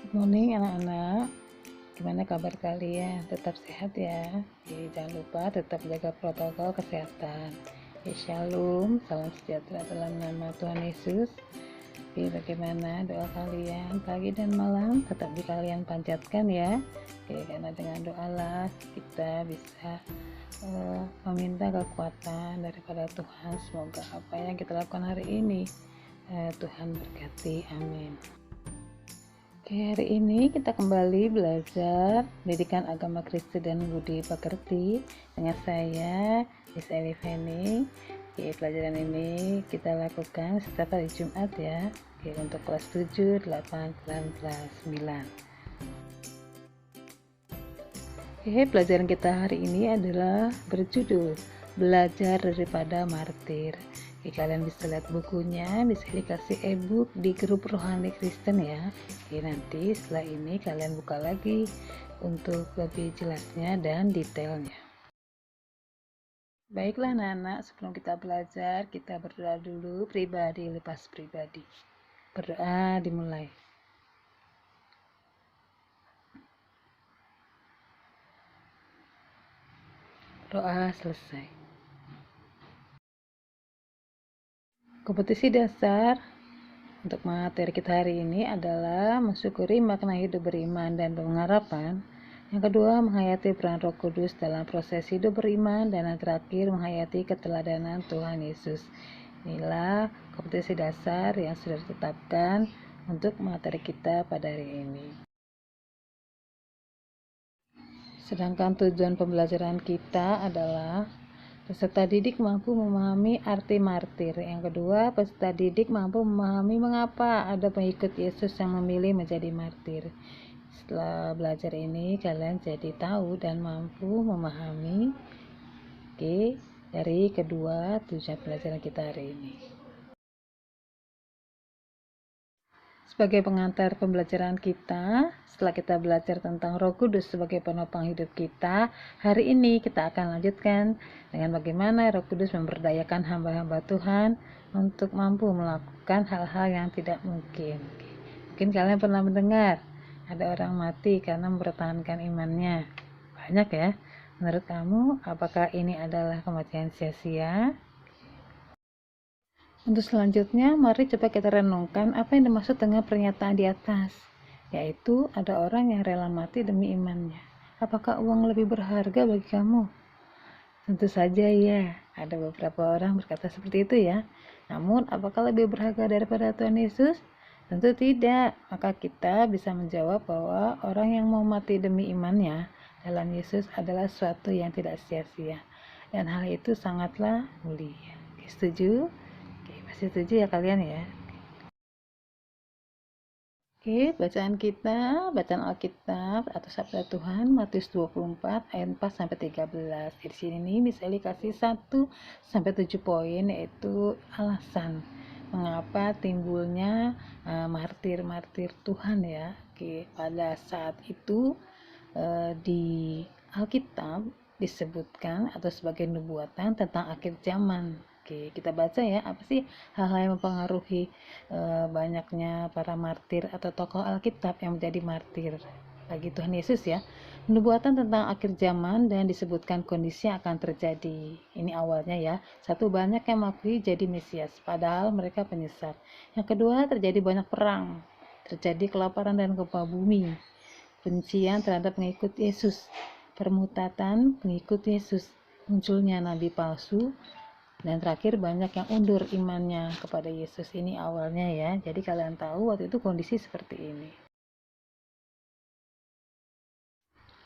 Good morning anak-anak, gimana kabar kalian? Tetap sehat ya. Jangan lupa tetap jaga protokol kesehatan. Shalom, salam sejahtera dalam nama Tuhan Yesus. Bagaimana doa kalian pagi dan malam? Tetap di kalian panjatkan ya. Karena dengan doalah kita bisa meminta kekuatan daripada Tuhan. Semoga apa yang kita lakukan hari ini Tuhan berkati. Amin. Hari ini kita kembali belajar pendidikan agama Kristen dan budi pekerti dengan saya, Miss Elifeni. Pelajaran ini kita lakukan setiap hari Jumat ya. Untuk kelas 7, 8, dan kelas 9. Pelajaran kita hari ini adalah berjudul Belajar daripada Martir. Kalian bisa lihat bukunya, bisa dikasih e-book di grup Rohani Kristen ya. Nanti setelah ini kalian buka lagi untuk lebih jelasnya dan detailnya. Baiklah anak-anak, sebelum kita belajar, kita berdoa dulu pribadi lepas pribadi. Berdoa dimulai. Doa selesai. Kompetisi dasar untuk materi kita hari ini adalah mensyukuri makna hidup beriman dan pengharapan. Yang kedua, menghayati peran Roh Kudus dalam proses hidup beriman, dan yang terakhir, menghayati keteladanan Tuhan Yesus. Inilah kompetisi dasar yang sudah ditetapkan untuk materi kita pada hari ini. Sedangkan tujuan pembelajaran kita adalah peserta didik mampu memahami arti martir. Yang kedua, peserta didik mampu memahami mengapa ada pengikut Yesus yang memilih menjadi martir. Setelah belajar ini, kalian jadi tahu dan mampu memahami dari kedua tujuan pelajaran kita hari ini. Sebagai pengantar pembelajaran kita, setelah kita belajar tentang Roh Kudus sebagai penopang hidup kita, hari ini kita akan lanjutkan dengan bagaimana Roh Kudus memberdayakan hamba-hamba Tuhan untuk mampu melakukan hal-hal yang tidak mungkin. Mungkin kalian pernah mendengar ada orang mati karena mempertahankan imannya. Banyak ya. Menurut kamu, apakah ini adalah kematian sia-sia? Untuk selanjutnya, mari coba kita renungkan apa yang dimaksud dengan pernyataan di atas, yaitu ada orang yang rela mati demi imannya. Apakah uang lebih berharga bagi kamu? Tentu saja ya, ada beberapa orang berkata seperti itu ya. Namun, apakah lebih berharga daripada Tuhan Yesus? Tentu tidak. Maka kita bisa menjawab bahwa orang yang mau mati demi imannya dalam Yesus adalah sesuatu yang tidak sia-sia. Dan hal itu sangatlah mulia. Setuju? Masih setuju ya kalian ya? Bacaan Alkitab atau Sabda Tuhan Matius 24 ayat 4 sampai 13. Di sini misalnya kasih 1 sampai 7 poin, yaitu alasan mengapa timbulnya martir-martir Tuhan ya. Pada saat itu di Alkitab disebutkan atau sebagai nubuatan tentang akhir zaman. Kita baca ya, apa sih hal-hal yang mempengaruhi banyaknya para martir atau tokoh Alkitab yang menjadi martir bagi Tuhan Yesus ya. Nubuatan tentang akhir zaman dan disebutkan kondisi yang akan terjadi. Ini awalnya ya. Satu, banyak yang mengakui jadi Mesias, padahal mereka penyesat. Yang kedua, terjadi banyak perang. Terjadi kelaparan dan gempa bumi. Kebencian terhadap pengikut Yesus. Permutatan pengikut Yesus. Munculnya nabi palsu. Dan terakhir, banyak yang undur imannya kepada Yesus. Ini awalnya ya. Jadi kalian tahu waktu itu kondisi seperti ini.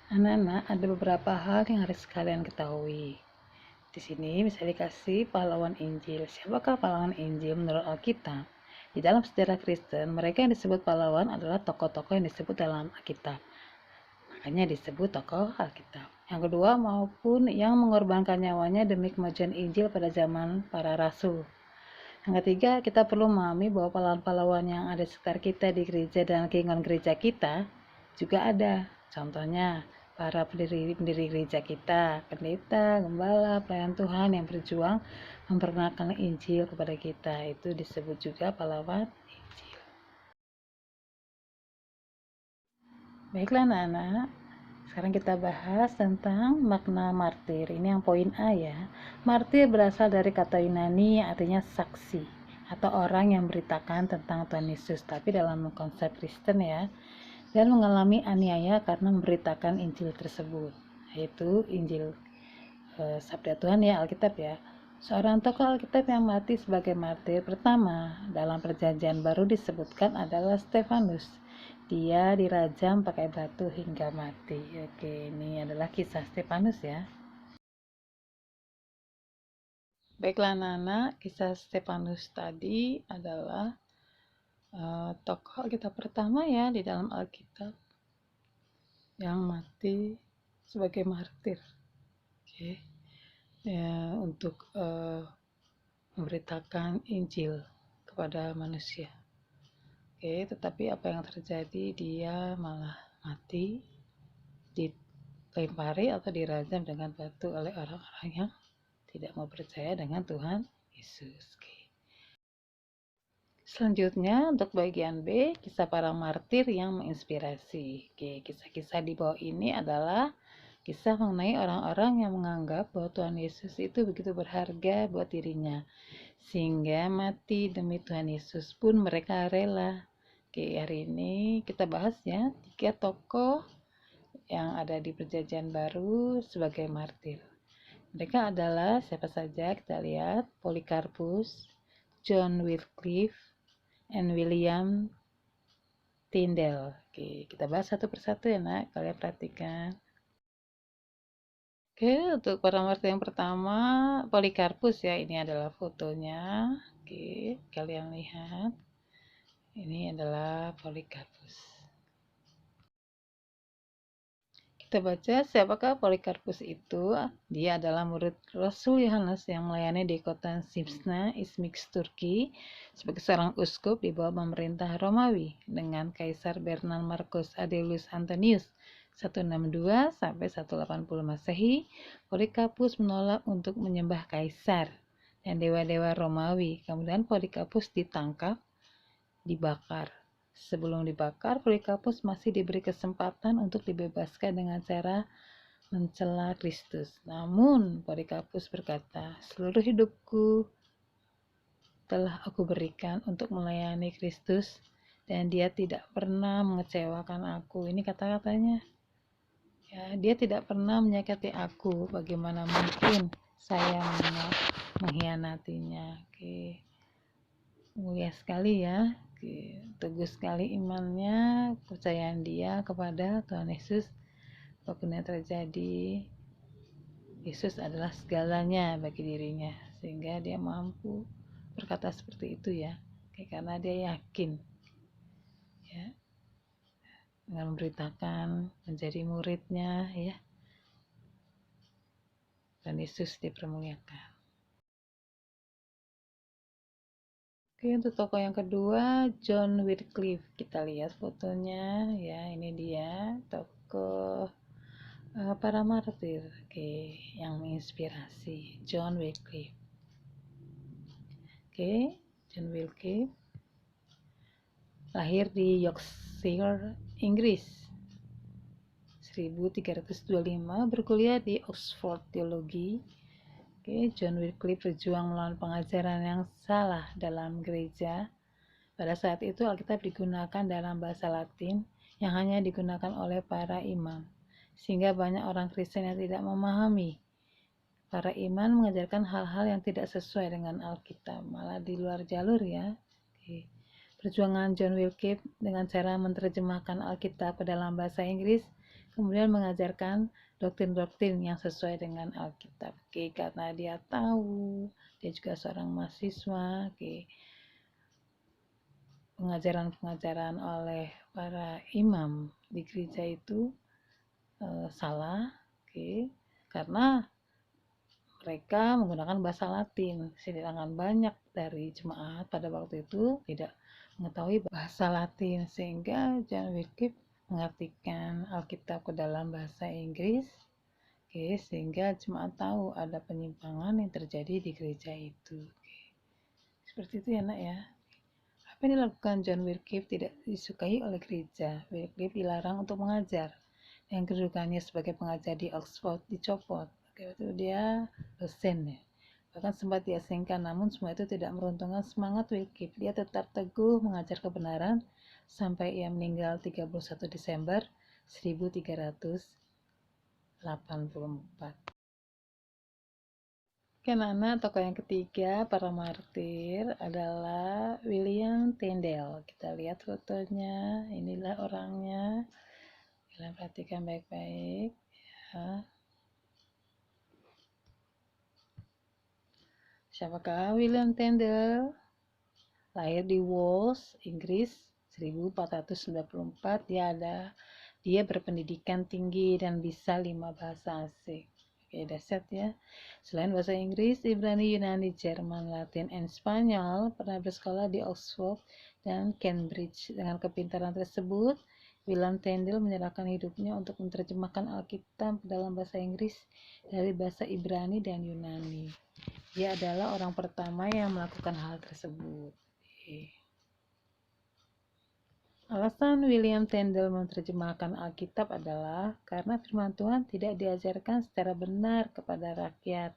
Anak-anak, ada beberapa hal yang harus kalian ketahui. Di sini bisa dikasih pahlawan Injil. Siapakah pahlawan Injil menurut Alkitab? Di dalam sejarah Kristen, mereka yang disebut pahlawan adalah tokoh-tokoh yang disebut dalam Alkitab. Makanya disebut tokoh Alkitab. Yang kedua, maupun yang mengorbankan nyawanya demi kemajuan Injil pada zaman para rasul. Yang ketiga, kita perlu memahami bahwa pahlawan-pahlawan yang ada di sekitar kita di gereja dan lingkungan gereja kita juga ada. Contohnya, para pendiri gereja kita, pendeta, gembala, pelayan Tuhan yang berjuang memperkenalkan Injil kepada kita. Itu disebut juga pahlawan Baiklah anak-anak, sekarang kita bahas tentang makna martir. Ini yang poin A ya. Martir berasal dari kata Yunani yang artinya saksi atau orang yang beritakan tentang Tuhan Yesus, tapi dalam konsep Kristen ya, dan mengalami aniaya karena memberitakan Injil tersebut, yaitu Injil Sabda Tuhan ya, Alkitab ya. Seorang tokoh Alkitab yang mati sebagai martir pertama dalam Perjanjian Baru disebutkan adalah Stefanus. Dia dirajam pakai batu hingga mati. Oke, ini adalah kisah Stefanus ya. Baiklah anak-anak, kisah Stefanus tadi adalah tokoh Alkitab pertama ya di dalam Alkitab yang mati sebagai martir. Oke. Ya, untuk memberitakan Injil kepada manusia. Oke, tetapi apa yang terjadi? Dia malah mati, dilempari atau dirajam dengan batu oleh orang-orang yang tidak mau percaya dengan Tuhan Yesus. Oke. Selanjutnya untuk bagian B, kisah para martir yang menginspirasi. Oke, kisah-kisah di bawah ini adalah kisah mengenai orang-orang yang menganggap bahwa Tuhan Yesus itu begitu berharga buat dirinya, sehingga mati demi Tuhan Yesus pun mereka rela. Oke, hari ini kita bahas ya 3 tokoh yang ada di Perjanjian Baru sebagai martir. Mereka adalah siapa saja? Kita lihat: Polycarpus, John Wycliffe, and William Tyndale. Oke, kita bahas satu persatu ya nak, kalian perhatikan. Oke, untuk para martir yang pertama, Polycarpus ya, ini adalah fotonya. Oke, kalian lihat. Ini adalah Polycarpus. Kita baca siapakah Polycarpus itu. Dia adalah murid Rasul Yohanes yang melayani di kota Smyrna, Izmir, Turki sebagai seorang uskup di bawah pemerintah Romawi dengan Kaisar Bernard Marcus Aurelius Antonius 162 sampai 180 Masehi. Polycarpus menolak untuk menyembah kaisar dan dewa-dewa Romawi. Kemudian Polycarpus ditangkap, dibakar. Sebelum dibakar, Polycarpus masih diberi kesempatan untuk dibebaskan dengan cara mencela Kristus. Namun, Polycarpus berkata, "Seluruh hidupku telah aku berikan untuk melayani Kristus dan dia tidak pernah mengecewakan aku." Ini kata-katanya. Ya, dia tidak pernah menyakiti aku. Bagaimana mungkin saya mengkhianatinya? Oke. Mulia sekali ya. Teguh sekali imannya, kepercayaan dia kepada Tuhan Yesus. Apapun yang terjadi, Yesus adalah segalanya bagi dirinya, sehingga dia mampu berkata seperti itu ya, karena dia yakin ya, dengan memberitakan, menjadi muridnya ya, dan Yesus dipermuliakan. Oke, untuk tokoh yang kedua, John Wycliffe. Kita lihat fotonya ya, ini dia tokoh para martir, oke, yang menginspirasi John Wycliffe. Oke, John Wycliffe lahir di Yorkshire, Inggris 1325, berkuliah di Oxford Teologi. Oke, John Wycliffe berjuang melawan pengajaran yang salah dalam gereja. Pada saat itu Alkitab digunakan dalam bahasa Latin yang hanya digunakan oleh para imam, sehingga banyak orang Kristen yang tidak memahami. Para imam mengajarkan hal-hal yang tidak sesuai dengan Alkitab, malah di luar jalur ya. Oke. Perjuangan John Wycliffe dengan cara menerjemahkan Alkitab ke dalam bahasa Inggris, kemudian mengajarkan doktrin-doktrin yang sesuai dengan Alkitab. Oke, karena dia tahu, dia juga seorang mahasiswa. Oke. Pengajaran-pengajaran oleh para imam di gereja itu salah, oke, karena mereka menggunakan bahasa Latin, sedangkan banyak dari jemaat pada waktu itu tidak mengetahui bahasa Latin, sehingga John Wycliffe mengartikan Alkitab ke dalam bahasa Inggris, oke, sehingga jemaat tahu ada penyimpangan yang terjadi di gereja itu. Oke. Seperti itu ya nak ya. Apa yang dilakukan John Wycliffe tidak disukai oleh gereja. Wycliffe dilarang untuk mengajar, dan kedudukannya sebagai pengajar di Oxford dicopot. Itu dia dosen ya. Bahkan sempat diasingkan, namun semua itu tidak meruntuhkan semangat Wycliffe. Dia tetap teguh mengajar kebenaran sampai ia meninggal 31 Desember 1384. Anak tokoh yang ketiga para martir adalah William Tyndale. Kita lihat fotonya, inilah orangnya. Kalian perhatikan baik-baik ya. Siapakah William Tyndale? Lahir di Wales, Inggris 1494. Dia berpendidikan tinggi dan bisa 5 bahasa asing. Oke, dahsyat ya. Selain bahasa Inggris, Ibrani, Yunani, Jerman, Latin, dan Spanyol, pernah bersekolah di Oxford dan Cambridge. Dengan kepintaran tersebut, William Tyndale menyerahkan hidupnya untuk menerjemahkan Alkitab dalam bahasa Inggris dari bahasa Ibrani dan Yunani. Dia adalah orang pertama yang melakukan hal tersebut. Alasan William Tyndale menerjemahkan Alkitab adalah karena firman Tuhan tidak diajarkan secara benar kepada rakyat.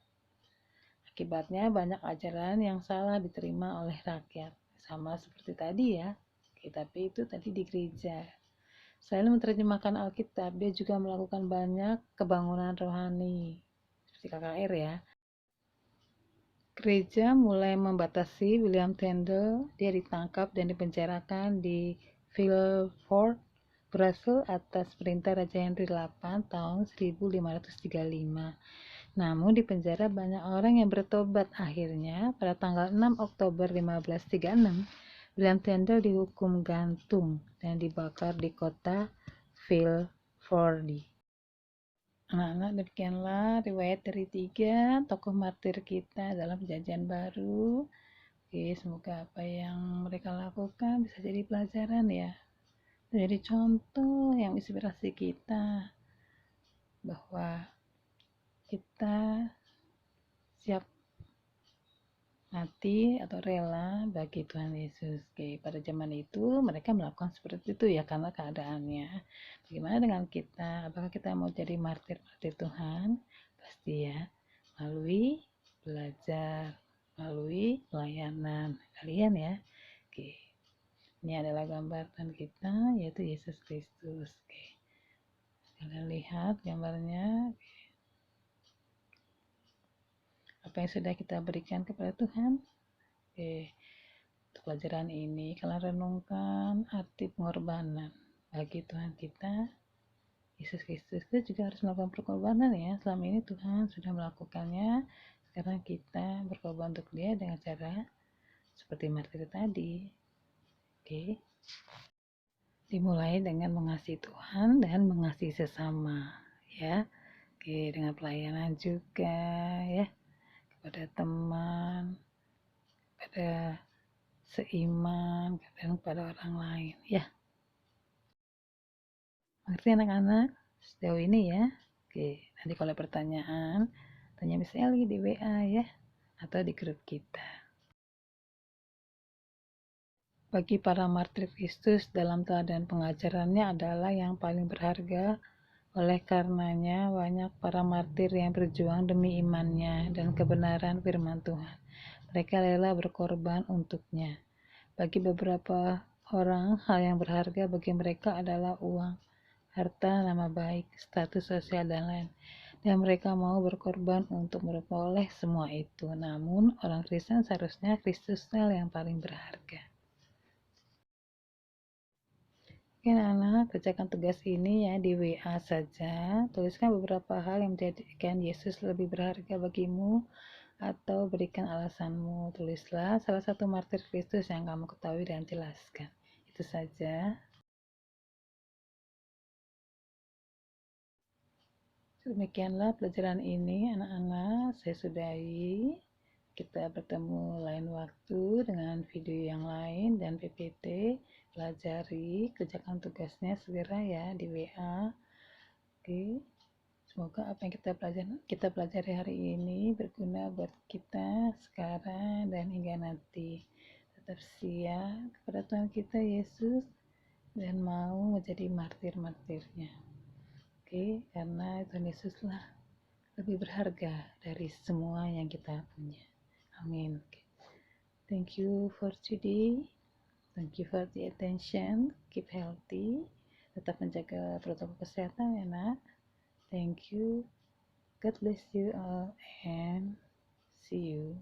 Akibatnya banyak ajaran yang salah diterima oleh rakyat. Sama seperti tadi ya, tapi itu tadi di gereja. Selain menerjemahkan Alkitab, dia juga melakukan banyak kebangunan rohani, seperti KKR ya. Gereja mulai membatasi William Tyndale. Dia ditangkap dan dipenjarakan di Vilvoorde, Brasil atas perintah Raja Henry VIII tahun 1535. Namun di penjara banyak orang yang bertobat. Akhirnya pada tanggal 6 Oktober 1536, William Tyndale dihukum gantung dan dibakar di kota Vilvoorde. Anak-anak, demikianlah riwayat dari 3 tokoh martir kita dalam Perjanjian Baru. Oke, semoga apa yang mereka lakukan bisa jadi pelajaran ya, jadi contoh yang inspirasi kita bahwa kita siap mati atau rela bagi Tuhan Yesus. Oke, pada zaman itu mereka melakukan seperti itu ya karena keadaannya. Bagaimana dengan kita? Apakah kita mau jadi martir-martir Tuhan? Pasti ya, melalui belajar, melalui pelayanan kalian ya. Oke, ini adalah gambar Tuhan kita, yaitu Yesus Kristus. Oke, kalian lihat gambarnya. Apa yang sudah kita berikan kepada Tuhan? Oke, untuk pelajaran ini kalian renungkan arti pengorbanan bagi Tuhan kita Yesus Kristus. Kita juga harus melakukan pengorbanan ya. Selama ini Tuhan sudah melakukannya, sekarang kita berkorban untuk Dia dengan cara seperti martir tadi. Oke, dimulai dengan mengasihi Tuhan dan mengasihi sesama ya. Oke, dengan pelayanan juga ya, kepada teman, pada seiman, dan kepada orang lain ya. Mengerti anak-anak sejauh ini ya? Oke, nanti kalau ada pertanyaan tanya Miss Eli di WA ya, atau di grup kita. Bagi para martir Kristus, dalam teladan pengajarannya adalah yang paling berharga. Oleh karenanya banyak para martir yang berjuang demi imannya dan kebenaran firman Tuhan. Mereka rela berkorban untuknya. Bagi beberapa orang, hal yang berharga bagi mereka adalah uang, harta, nama baik, status sosial, dan lain. Dan mereka mau berkorban untuk memperoleh semua itu. Namun, orang Kristen seharusnya Kristuslah yang paling berharga. Oke anak, kerjakan tugas ini ya di WA saja. Tuliskan beberapa hal yang menjadikan Yesus lebih berharga bagimu atau berikan alasanmu. Tulislah salah satu martir Kristus yang kamu ketahui dan jelaskan. Itu saja. Demikianlah pelajaran ini anak-anak, saya sudahi. Kita bertemu lain waktu dengan video yang lain dan PPT. Pelajari, kerjakan tugasnya segera ya di WA. Oke, semoga apa yang kita pelajari hari ini berguna buat kita sekarang dan hingga nanti. tetap setia kepada Tuhan kita Yesus dan mau menjadi martir-martirnya. Oke, karena Tuhan Yesuslah lebih berharga dari semua yang kita punya. Amin. Thank you for today. Thank you for the attention. Keep healthy. Tetap menjaga protokol kesehatan ya nak. Thank you. God bless you all and see you.